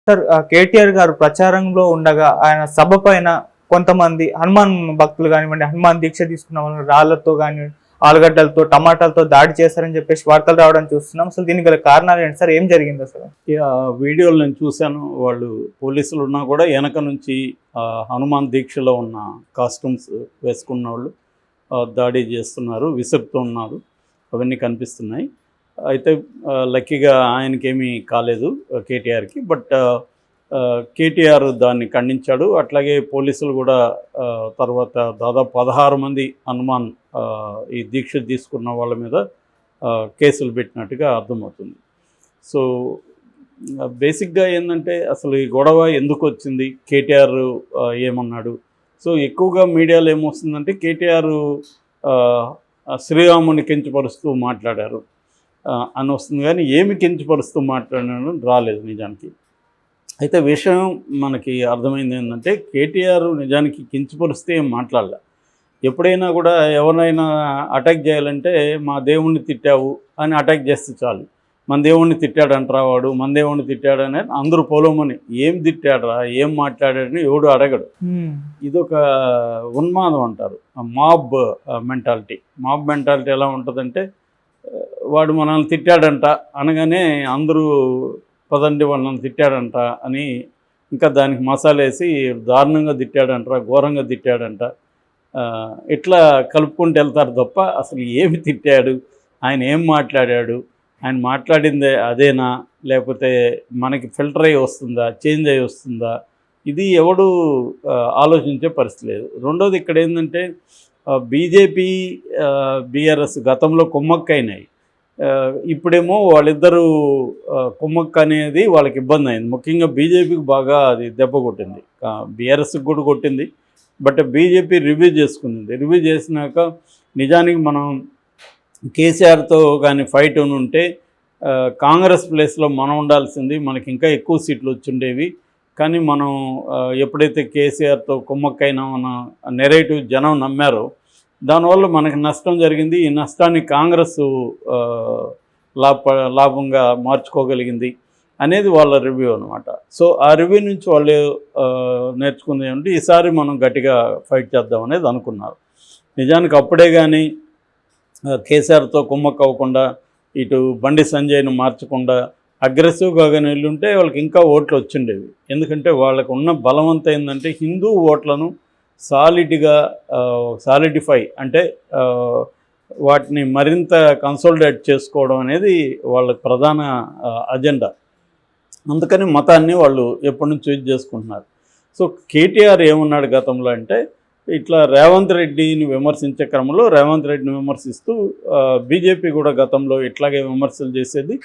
Sir KTR గారు ప్రచారంలో ఉండగా ఆయన సభ పైన కొంతమంది హనుమాన్ భక్తులు కానివ్వండి, హనుమాన్ దీక్ష తీసుకున్న వాళ్ళు రాళ్లతో కానివ్వండి, ఆలుగడ్డలతో, టమాటాలతో దాడి చేశారని చెప్పేసి వార్తలు రావడం చూస్తున్నాం. అసలు దీనికి గల కారణాలు ఏంటి సార్? ఏం జరిగింది అసలు? వీడియోలు నేను చూశాను. వాళ్ళు పోలీసులు ఉన్నా కూడా వెనక నుంచి హనుమాన్ దీక్షలో ఉన్న కాస్ట్యూమ్స్ వేసుకున్న వాళ్ళు దాడి చేస్తున్నారు, విసురుతున్నారు, అవన్నీ కనిపిస్తున్నాయి. అయితే లక్కీగా ఆయనకేమీ కాలేదు కేటీఆర్కి. బట్ కేటీఆర్ దాన్ని ఖండించాడు. అట్లాగే పోలీసులు కూడా తర్వాత దాదాపు 16 మంది హనుమాన్ ఈ దీక్ష తీసుకున్న వాళ్ళ మీద కేసులు పెట్టినట్టుగా అర్థమవుతుంది. సో బేసిక్గా ఏంటంటే అసలు ఈ గొడవ ఎందుకు వచ్చింది, కేటీఆర్ ఏమన్నాడు? సో ఎక్కువగా మీడియాలో ఏమొస్తుందంటే కేటీఆర్ శ్రీరాముని కించపరుస్తూ మాట్లాడారు అని వస్తుంది, కానీ ఏమి కించపరుస్తూ మాట్లాడడం రాలేదు నిజానికి. అయితే విషయం మనకి అర్థమైంది ఏంటంటే కేటీఆర్ నిజానికి కించపరుస్తే ఏం మాట్లాడలే. ఎప్పుడైనా కూడా ఎవరినైనా అటాక్ చేయాలంటే మా దేవుణ్ణి తిట్టావు అని అటాక్ చేస్తే చాలు. మన దేవుణ్ణి తిట్టాడంటరా వాడు, మన దేవుణ్ణి తిట్టాడని అందరూ పొలమని ఏం తిట్టాడరా, ఏం మాట్లాడాడని ఎవడు అడగడు. ఇదొక ఉన్మాదం అంటారు, మాబ్ మెంటాలిటీ. మాబ్ మెంటాలిటీ ఎలా ఉంటుందంటే వాడు మనల్ని తిట్టాడంట అనగానే అందరూ పదండి వాళ్ళని తిట్టాడంట అని ఇంకా దానికి మసాలేసి దారుణంగా తిట్టాడంట, ఘోరంగా తిట్టాడంట, ఇట్లా కలుపుకుంటూ వెళ్తారు తప్ప అసలు ఏమి తిట్టాడు, ఆయన ఏం మాట్లాడాడు, ఆయన మాట్లాడిందే అదేనా, లేకపోతే మనకి ఫిల్టర్ అయ్యి వస్తుందా, చేంజ్ అయ్యి వస్తుందా, ఇది ఎవడు ఆలోచించే పరిస్థితి లేదు. రెండోది ఇక్కడ ఏంటంటే బీజేపీ బీఆర్ఎస్ గతంలో కుమ్మక్కైనాయి. ఇప్పుడేమో వాళ్ళిద్దరూ కుమ్మక్క అనేది వాళ్ళకి ఇబ్బంది అయింది. ముఖ్యంగా బీజేపీకి బాగా అది దెబ్బ కొట్టింది, బీఆర్ఎస్కి కూడా కొట్టింది. బట్ బీజేపీ రివ్యూ చేసుకుంది. రివ్యూ చేసినాక నిజానికి మనం కేసీఆర్తో కానీ ఫైట్ ఉంటే కాంగ్రెస్ ప్లేస్లో మనం ఉండాల్సింది, మనకి ఇంకా ఎక్కువ సీట్లు వచ్చిండేవి. కానీ మనం ఎప్పుడైతే కేసీఆర్తో కుమ్మక్కైనామన్న నెరేటివ్ జనం నమ్మారో దానివల్ల మనకి నష్టం జరిగింది. ఈ నష్టాన్ని కాంగ్రెస్ లాభంగా మార్చుకోగలిగింది అనేది వాళ్ళ రివ్యూ అనమాట. సో ఆ రివ్యూ నుంచి వాళ్ళు నేర్చుకుంది ఏమంటే ఈసారి మనం గట్టిగా ఫైట్ చేద్దాం అనేది అనుకున్నారు. నిజానికి అప్పుడే కానీ కేసీఆర్తో కుమ్మక్క అవ్వకుండా, ఇటు బండి సంజయ్ను మార్చకుండా అగ్రెసివ్గా కానీ వెళ్ళుంటే వాళ్ళకి ఇంకా ఓట్లు వచ్చిండేవి. ఎందుకంటే వాళ్ళకు ఉన్న బలవంతం ఏంటంటే హిందూ ఓట్లను సాలిడిఫై అంటే వాటిని మరింత కన్సాలిడేట్ చేసుకోవడం అనేది వాళ్ళ ప్రధాన అజెండా. అందుకని మతాన్ని వాళ్ళు ఎప్పటి నుంచి యూజ్ చేసుకుంటున్నారు. సో కేటీఆర్ ఏమన్నాడు గతంలో అంటే ఇట్లా రేవంత్ రెడ్డిని విమర్శించే క్రమంలో రేవంత్ రెడ్డిని విమర్శిస్తూ బీజేపీ కూడా గతంలో ఇట్లాగే విమర్శలు చేసేది,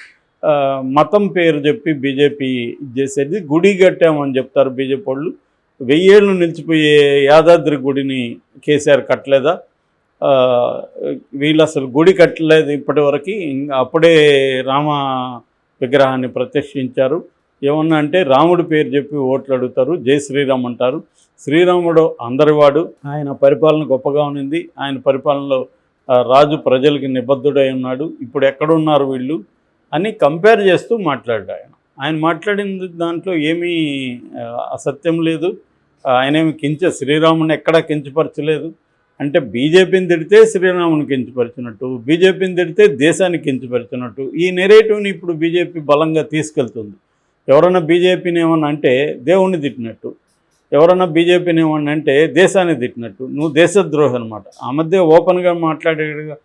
మతం పేరు చెప్పి బీజేపీ చేసేది. గుడి కట్టామని చెప్తారు బీజేపీ వాళ్ళు. 1000 ఏళ్ళు నిలిచిపోయే యాదాద్రి గుడిని కేసీఆర్ కట్టలేదా? వీళ్ళు అసలు గుడి కట్టలేదు ఇప్పటివరకు. అప్పుడే రామ విగ్రహాన్ని ప్రతిష్ఠించారు. ఏమన్నా అంటే రాముడి పేరు చెప్పి ఓట్లు అడుగుతారు, జై శ్రీరామ్ అంటారు. శ్రీరాముడు అందరివాడు, ఆయన పరిపాలన గొప్పగా ఉన్నింది, ఆయన పరిపాలనలో రాజు ప్రజలకి నిబద్ధుడై ఉన్నాడు, ఇప్పుడు ఎక్కడున్నారు వీళ్ళు అని కంపేర్ చేస్తూ మాట్లాడాడు. ఆయన మాట్లాడిన దాంట్లో ఏమీ అసత్యం లేదు. ఆయనేమి శ్రీరాముని ఎక్కడా కించపరచలేదు. అంటే బీజేపీని తిడితే శ్రీరాముని కించపరిచినట్టు, బీజేపీని తిడితే దేశాన్ని కించపరిచినట్టు ఈ నెరేటివ్ని ఇప్పుడు బీజేపీ బలంగా తీసుకెళ్తుంది. ఎవరన్నా బీజేపీని ఏమన్నా అంటే దేవుణ్ణి తిట్టినట్టు, ఎవరన్నా బీజేపీని ఏమన్నా అంటే దేశాన్ని తిట్టినట్టు, నువ్వు దేశద్రోహి అనమాట. ఆ మధ్య ఓపెన్గా మాట్లాడేగా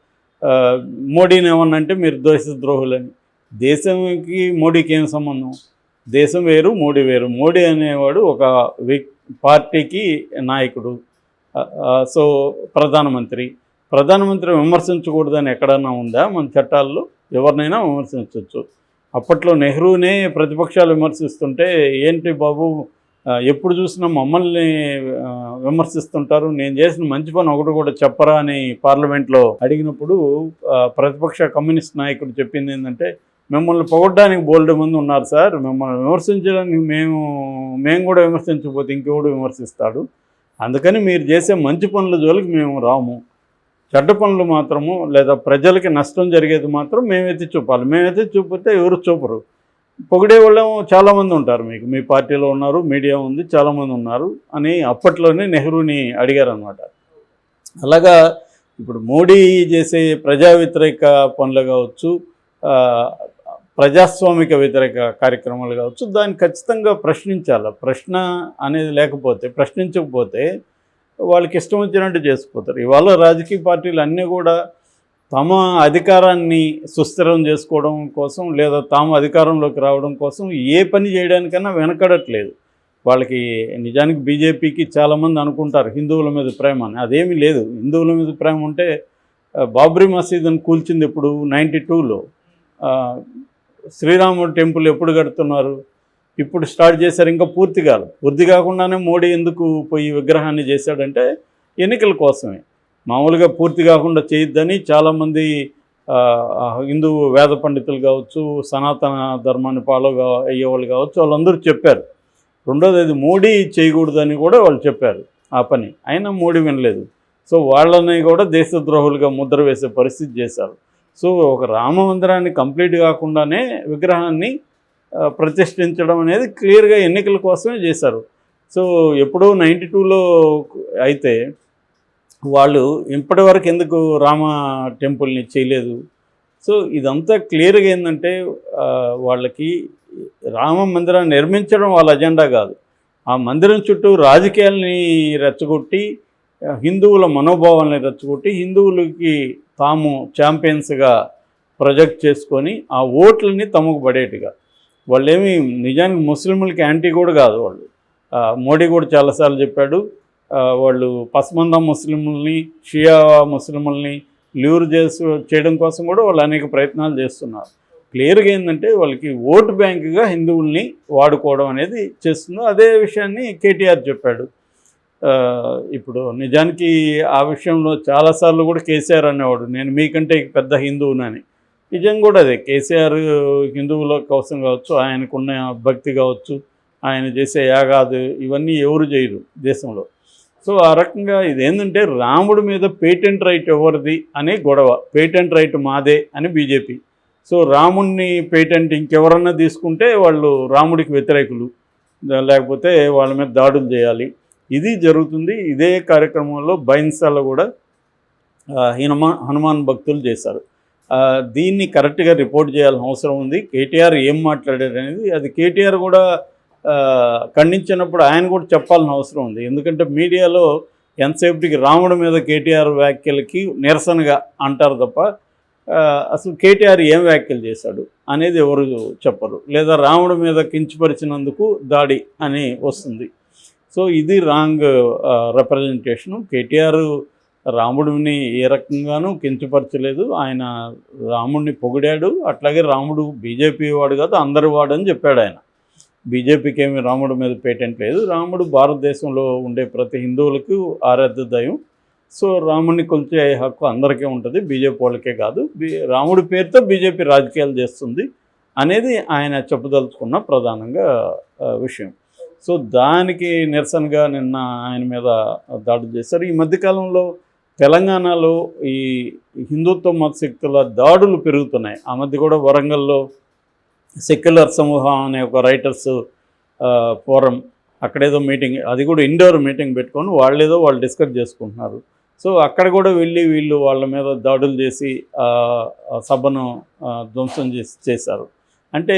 మోడీని ఏమన్నా అంటే మీరు దేశద్రోహులని. దేశంకి మోడీకి ఏం సంబంధం? దేశం వేరు, మోడీ వేరు. మోడీ అనేవాడు ఒక పార్టీకి నాయకుడు. సో ప్రధానమంత్రి విమర్శించకూడదని ఎక్కడన్నా ఉందా? మన చట్టాల్లో ఎవరినైనా విమర్శించవచ్చు. అప్పట్లో నెహ్రూనే ప్రతిపక్షాలు విమర్శిస్తుంటే ఏంటి బాబు ఎప్పుడు చూసినా మమ్మల్ని విమర్శిస్తుంటారు, నేను చేసిన మంచి పని ఒకటి కూడా చెప్పరా అని పార్లమెంట్లో అడిగినప్పుడు ప్రతిపక్ష కమ్యూనిస్ట్ నాయకుడు చెప్పింది ఏంటంటే మిమ్మల్ని పొగడ్డానికి బోల్డ్ మంది ఉన్నారు సార్, మిమ్మల్ని విమర్శించడానికి మేము కూడా విమర్శించకపోతే ఇంకెవడు విమర్శిస్తాడు, అందుకని మీరు చేసే మంచి పనుల జోలికి మేము రాము, చెడ్డ పనులు మాత్రము లేదా ప్రజలకి నష్టం జరిగేది మాత్రం మేమైతే చూపాలి, మేమైతే చూపితే ఎవరు చూపరు. పొగిడే వాళ్ళేమో చాలామంది ఉంటారు, మీకు మీ పార్టీలో ఉన్నారు, మీడియా ఉంది, చాలామంది ఉన్నారు అని అప్పట్లోనే నెహ్రూని అడిగారనమాట. అలాగా ఇప్పుడు మోడీ చేసే ప్రజా వ్యతిరేక పనులు కావచ్చు, ప్రజాస్వామిక వ్యతిరేక కార్యక్రమాలు కావచ్చు, దాన్ని ఖచ్చితంగా ప్రశ్నించాలి. ప్రశ్న అనేది లేకపోతే, ప్రశ్నించకపోతే వాళ్ళకి ఇష్టం వచ్చినట్టు చేసుకుపోతారు. ఇవాళ రాజకీయ పార్టీలు అన్నీ కూడా తమ అధికారాన్ని సుస్థిరం చేసుకోవడం కోసం లేదా తాము అధికారంలోకి రావడం కోసం ఏ పని చేయడానికైనా వెనకడట్లేదు. వాళ్ళకి నిజానికి బీజేపీకి చాలామంది అనుకుంటారు హిందువుల మీద ప్రేమ అని, అదేమీ లేదు. హిందువుల మీద ప్రేమ ఉంటే బాబ్రీ మసీదుని కూల్చింది ఇప్పుడు 92లో. శ్రీరాముడు టెంపుల్ ఎప్పుడు కడుతున్నారు? ఇప్పుడు స్టార్ట్ చేశారు, ఇంకా పూర్తి కాదు. పూర్తి కాకుండానే మోడీ ఎందుకు పోయి విగ్రహాన్ని చేశాడంటే ఎన్నికల కోసమే. మామూలుగా పూర్తి కాకుండా చేయొద్దని చాలామంది హిందూ వేద పండితులు కావచ్చు, సనాతన ధర్మాన్ని ఫాలో అయ్యేవాళ్ళు కావచ్చు, వాళ్ళందరూ చెప్పారు. రెండోది అది మోడీ చేయకూడదని కూడా వాళ్ళు చెప్పారు ఆ పని, అయినా మోడీ వినలేదు. సో వాళ్ళని కూడా దేశద్రోహులుగా ముద్ర వేసే పరిస్థితి చేశారు. సో ఒక రామ మందిరాన్ని కంప్లీట్ కాకుండానే విగ్రహాన్ని ప్రతిష్ఠించడం అనేది క్లియర్గా ఎన్నికల కోసమే చేశారు. సో ఎప్పుడో 92లో అయితే వాళ్ళు ఇప్పటివరకు ఎందుకు రామ టెంపుల్ని చేయలేదు? సో ఇదంతా క్లియర్గా ఏంటంటే వాళ్ళకి రామ మందిరాన్ని నిర్మించడం వాళ్ళ అజెండా కాదు. ఆ మందిరం చుట్టూ రాజకీయాల్ని రెచ్చగొట్టి, హిందువుల మనోభావాల్ని రెచ్చగొట్టి, హిందువులకి తాము ఛాంపియన్స్గా ప్రొజెక్ట్ చేసుకొని ఆ ఓట్లని తమకు పడేట్టుగా. వాళ్ళేమి నిజానికి ముస్లింలకి యాంటీ కూడా కాదు వాళ్ళు. మోడీ కూడా చాలాసార్లు చెప్పాడు, వాళ్ళు పస్మంద ముస్లింలని, షియా ముస్లింలని ల్యూర్ చేయడం కోసం కూడా వాళ్ళు అనేక ప్రయత్నాలు చేస్తున్నారు. క్లియర్గా ఏంటంటే వాళ్ళకి ఓటు బ్యాంకుగా హిందువుల్ని వాడుకోవడం అనేది చేస్తుందో అదే విషయాన్ని కేటీఆర్ చెప్పాడు. ఇప్పుడు నిజానికి ఆ విషయంలో చాలాసార్లు కూడా కేసీఆర్ అనేవాడు, నేను మీకంటే పెద్ద హిందువునని. నిజం కూడా అదే. కేసీఆర్ హిందువుల కోసం కావచ్చు, ఆయనకున్న భక్తి కావచ్చు, ఆయన చేసే యాగాదు ఇవన్నీ ఎవరు చేయరు దేశంలో. సో ఆ రకంగా ఇదేంటంటే రాముడి మీద పేటెంట్ రైట్ ఎవరిది అనే గొడవ. పేటెంట్ రైట్ మాదే అని బీజేపీ. సో రాముడిని పేటెంట్ ఇంకెవరన్నా తీసుకుంటే వాళ్ళు రాముడికి వ్యతిరేకులు, లేకపోతే వాళ్ళ మీద దాడులు చేయాలి. ఇది జరుగుతుంది. ఇదే కార్యక్రమంలో బైన్సాలో కూడా హనుమాన్ భక్తులు చేశారు. దీన్ని కరెక్ట్గా రిపోర్ట్ చేయాల్సిన అవసరం ఉంది. కేటీఆర్ ఏం మాట్లాడారు అనేది అది కేటీఆర్ కూడా ఖండించినప్పుడు ఆయన కూడా చెప్పాల్సిన అవసరం ఉంది. ఎందుకంటే మీడియాలో ఎంతసేపటికి రాముడి మీద కేటీఆర్ వ్యాఖ్యలకి నిరసనగా అంటారు తప్ప అసలు కేటీఆర్ ఏం వ్యాఖ్యలు చేశాడు అనేది ఎవరు చెప్పరు. లేదా రాముడి మీద కించపరిచినందుకు దాడి అని వస్తుంది. సో ఇది రాంగ్ రిప్రజెంటేషను. కేటీఆర్ రాముడిని ఏ రకంగానూ కించపరచలేదు. ఆయన రాముడిని పొగిడాడు. అట్లాగే రాముడు బీజేపీ వాడు కాదు, అందరి వాడు అని చెప్పాడు ఆయన. బీజేపీకి ఏమి రాముడి మీద పేటెంట్ లేదు. రాముడు భారతదేశంలో ఉండే ప్రతి హిందువులకు ఆరాధ్య దైవం. సో రాముడిని కొలిచే హక్కు అందరికీ ఉంటుంది, బీజేపీ వాళ్ళకే కాదు. రాముడి పేరుతో బీజేపీ రాజకీయాలు చేస్తుంది అనేది ఆయన చెప్పదలుచుకున్న ప్రధానంగా విషయం. సో దానికి నిరసనగా నిన్న ఆయన మీద దాడులు చేశారు. ఈ మధ్యకాలంలో తెలంగాణలో ఈ హిందుత్వ మత శక్తుల దాడులు పెరుగుతున్నాయి. ఆ మధ్య కూడా వరంగల్లో సెక్యులర్ సమూహం అనే ఒక రైటర్స్ ఫోరం, అక్కడేదో మీటింగ్, అది కూడా ఇండోర్ మీటింగ్ పెట్టుకొని వాళ్ళు డిస్కస్ చేసుకుంటున్నారు. సో అక్కడ కూడా వెళ్ళి వీళ్ళు వాళ్ళ మీద దాడులు చేసి సభను ధ్వంసం చేశారు. అంటే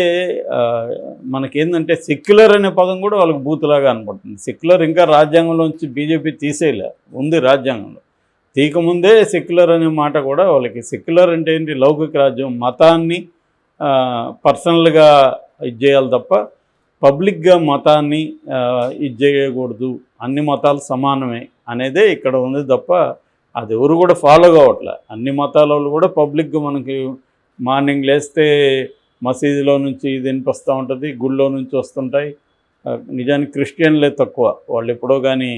మనకేందంటే సెక్యులర్ అనే పదం కూడా వాళ్ళకి బూతులాగా అనపడుతుంది. సెక్యులర్ ఇంకా రాజ్యాంగంలోంచి బీజేపీ తీసేయలే, ఉంది రాజ్యాంగంలో. తీయకముందే సెక్యులర్ అనే మాట కూడా వాళ్ళకి. సెక్యులర్ అంటే ఏంటి? లౌకిక రాజ్యం. మతాన్ని పర్సనల్గా ఇది చేయాలి తప్ప పబ్లిక్గా మతాన్ని ఇది చేయకూడదు, అన్ని మతాలు సమానమే అనేదే ఇక్కడ ఉంది తప్ప అది ఎవరు కూడా ఫాలో కావట్లే. అన్ని మతాల వాళ్ళు కూడా పబ్లిక్గా మనకి మార్నింగ్ లేస్తే మసీదులో నుంచి ఇది వినిపిస్తూ ఉంటుంది, గుళ్ళో నుంచి వస్తుంటాయి. నిజానికి క్రిస్టియన్లే తక్కువ, వాళ్ళు ఎప్పుడో కానీ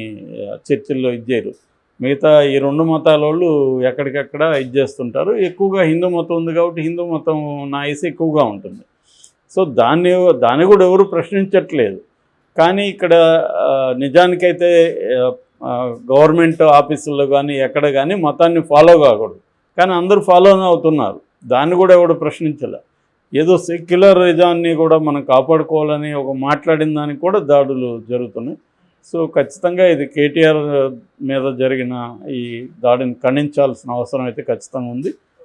చర్చిల్లో ఇది చేయరు. మిగతా ఈ రెండు మతాల వాళ్ళు ఎక్కడికక్కడ ఇది చేస్తుంటారు. ఎక్కువగా హిందూ మతం ఉంది కాబట్టి హిందూ మతం నాయసి ఎక్కువగా ఉంటుంది. సో దాన్ని కూడా ఎవరు ప్రశ్నించట్లేదు. కానీ ఇక్కడ నిజానికైతే గవర్నమెంట్ ఆఫీసుల్లో కానీ ఎక్కడ కానీ మతాన్ని ఫాలో కాకూడదు, కానీ అందరూ ఫాలోనే అవుతున్నారు. దాన్ని కూడా ఎవరు ప్రశ్నించలే. ఏదో సెక్యులరిజాన్ని కూడా మనం కాపాడుకోవాలని ఒక మాట్లాడిన దానికి కూడా దాడులు జరుగుతున్నాయి. సో ఖచ్చితంగా ఇది కేటీఆర్ మీద జరిగిన ఈ దాడిని ఖండించాల్సిన అవసరం అయితే ఖచ్చితంగా ఉంది.